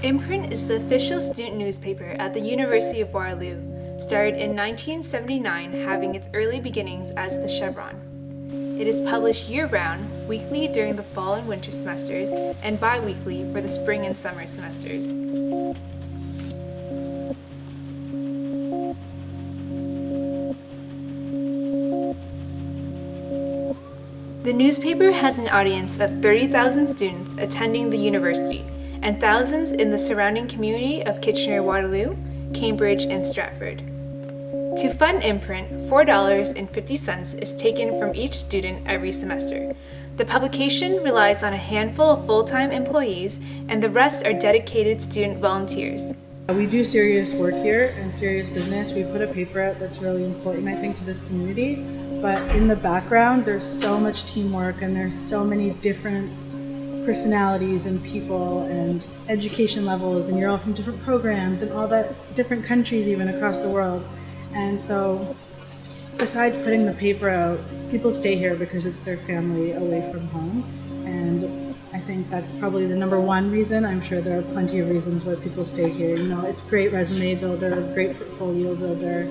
Imprint is the official student newspaper at the University of Waterloo, started in 1979, having its early beginnings as the Chevron. It is published year-round, weekly during the fall and winter semesters, and bi-weekly for the spring and summer semesters. The newspaper has an audience of 30,000 students attending the university, and thousands in the surrounding community of Kitchener-Waterloo, Cambridge, and Stratford. To fund Imprint, $4.50 is taken from each student every semester. The publication relies on a handful of full-time employees, and the rest are dedicated student volunteers. We do serious work here and serious business. We put a paper out that's really important, I think, to this community. But in the background, there's so much teamwork and there's so many different personalities and people and education levels, and you're all from different programs and all that, different countries even across the world. And so besides putting the paper out, people stay here because it's their family away from home. And I think that's probably the number one reason. I'm sure there are plenty of reasons why people stay here. You know, it's great resume builder, great portfolio builder,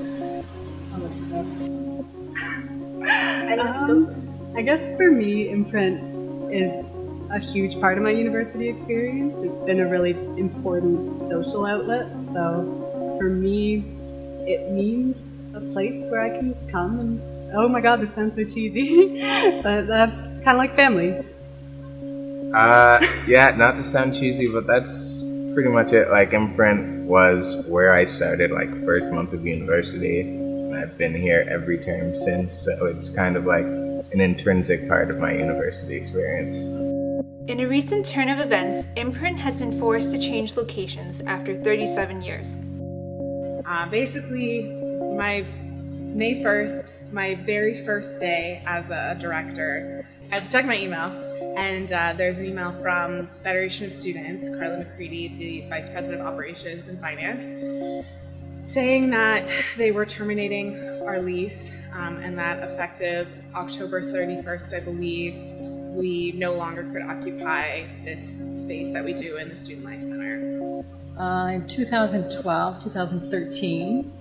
all that stuff. I guess for me, Imprint is a huge part of my university experience. It's been a really important social outlet. So for me, it means a place where I can come and, oh my God, this sounds so cheesy, but it's kind of like family. Yeah, not to sound cheesy, but that's pretty much it. Like, Imprint was where I started, like, first month of university, and I've been here every term since, so it's kind of like an intrinsic part of my university experience. In a recent turn of events, Imprint has been forced to change locations after 37 years. Basically, my May 1st, my very first day as a director, I checked my email, and there's an email from Federation of Students, Carla McCready, the Vice President of Operations and Finance, saying that they were terminating our lease, and that effective October 31st, I believe, we no longer could occupy this space that we do in the Student Life Center. In 2012, 2013,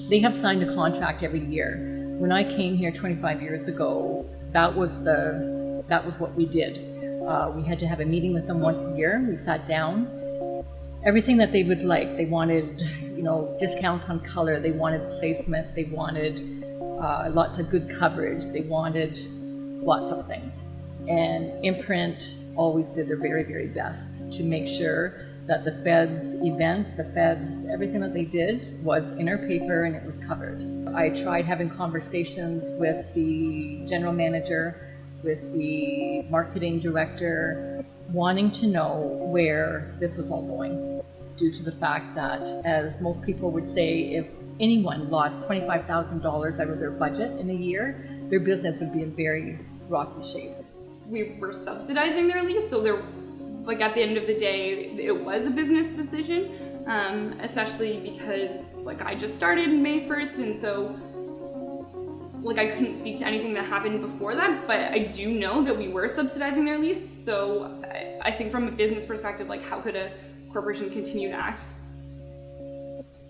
they have signed a contract every year. When I came here 25 years ago, that was what we did. We had to have a meeting with them once a year. We sat down. Everything that they would like. They wanted, discounts on color. They wanted placement. They wanted lots of good coverage. They wanted lots of things. And Imprint always did their very, very best to make sure that the Fed's events, everything that they did was in our paper and it was covered. I tried having conversations with the general manager, with the marketing director, wanting to know where this was all going, due to the fact that, as most people would say, if anyone lost $25,000 out of their budget in a year, their business would be in very rocky shape. We were subsidizing their lease, so at the end of the day, it was a business decision, especially because I just started May 1st, and so I couldn't speak to anything that happened before that, but I do know that we were subsidizing their lease. So I think from a business perspective, how could a corporation continue to act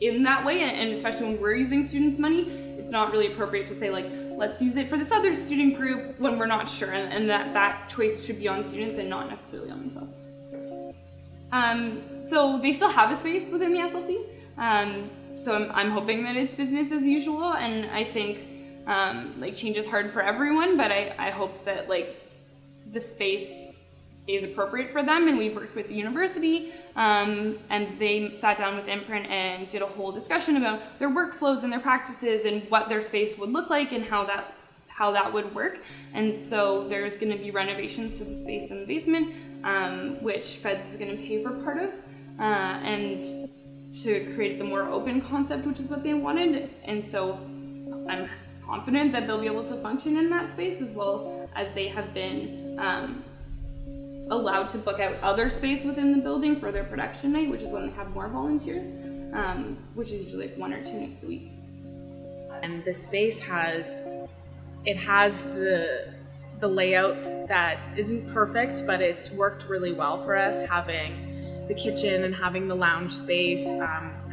in that way? And especially when we're using students' money, it's not really appropriate to say let's use it for this other student group when we're not sure, and that choice should be on students and not necessarily on themselves. So they still have a space within the SLC. So I'm hoping that it's business as usual, and I think change is hard for everyone, but I hope that the space is appropriate for them, and we've worked with the university, and they sat down with Imprint and did a whole discussion about their workflows and their practices and what their space would look like and how how that would work. And so there's going to be renovations to the space in the basement, which Feds is going to pay for part of, and to create the more open concept, which is what they wanted. And so I'm confident that they'll be able to function in that space, as well as they have been allowed to book out other space within the building for their production night, which is when they have more volunteers, which is usually like 1 or 2 nights a week. And the space has the layout that isn't perfect, but it's worked really well for us, having the kitchen and having the lounge space,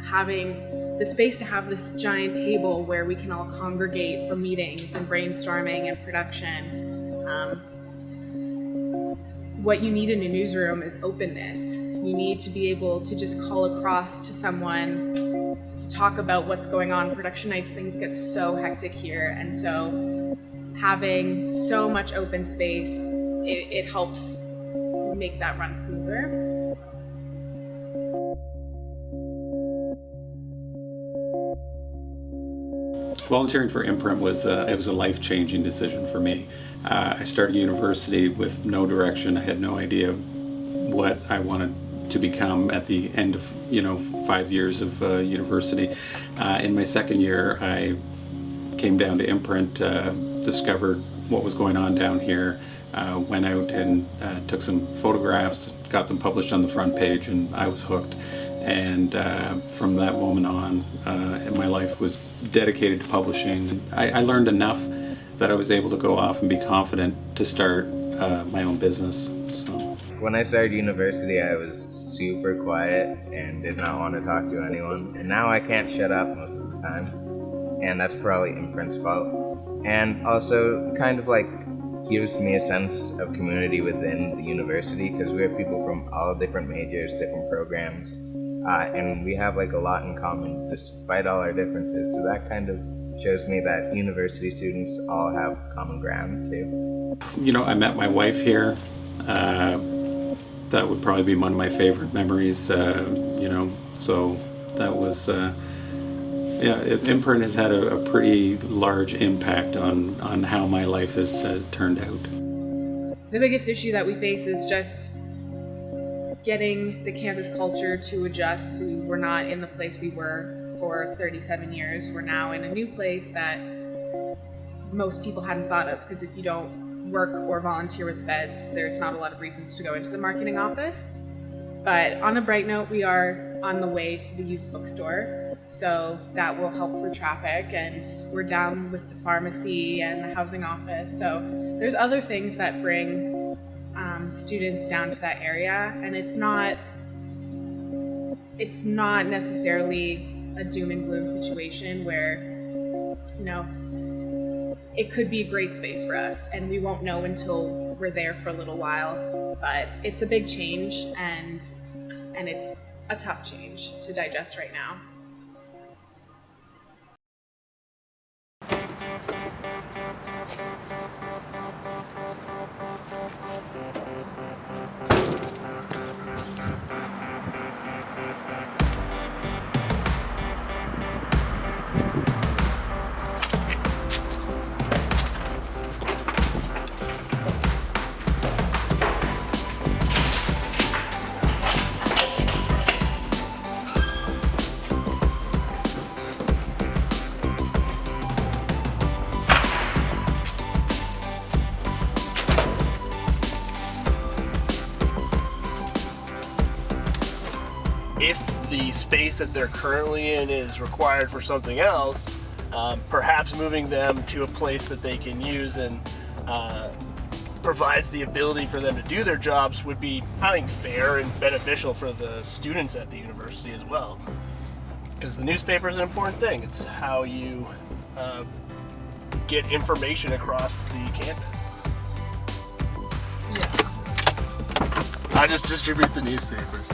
having the space to have this giant table where we can all congregate for meetings and brainstorming and production. What you need in a newsroom is openness. You need to be able to just call across to someone to talk about what's going on. Production nights, things get so hectic here, and so having so much open space, it helps make that run smoother. Volunteering for Imprint was a life-changing decision for me. I started university with no direction. I had no idea what I wanted to become at the end of 5 years of university. In my second year, I came down to Imprint, discovered what was going on down here, went out and took some photographs, got them published on the front page, and I was hooked. And from that moment on, my life was dedicated to publishing. I learned enough that I was able to go off and be confident to start my own business. So When I started university, I was super quiet and did not want to talk to anyone. And now I can't shut up most of the time. And that's probably Imprint's fault. And also kind of like gives me a sense of community within the university, because we have people from all different majors, different programs. And we have like a lot in common despite all our differences. So that kind of shows me that university students all have common ground too. I met my wife here. That would probably be one of my favorite memories, so that was, Imprint has had a pretty large impact on how my life has turned out. The biggest issue that we face is just getting the campus culture to adjust. We're not in the place we were for 37 years. We're now in a new place that most people hadn't thought of, because if you don't work or volunteer with Feds, there's not a lot of reasons to go into the marketing office. But on a bright note, we are on the way to the used bookstore, so that will help for traffic, and we're down with the pharmacy and the housing office. So there's other things that bring students down to that area, and it's not necessarily a doom and gloom situation where, it could be a great space for us, and we won't know until we're there for a little while. But it's a big change, and it's a tough change to digest right now. If the space that they're currently in is required for something else, perhaps moving them to a place that they can use and provides the ability for them to do their jobs would be, I think, fair and beneficial for the students at the university as well. Because the newspaper is an important thing. It's how you get information across the campus. Yeah. I just distribute the newspapers.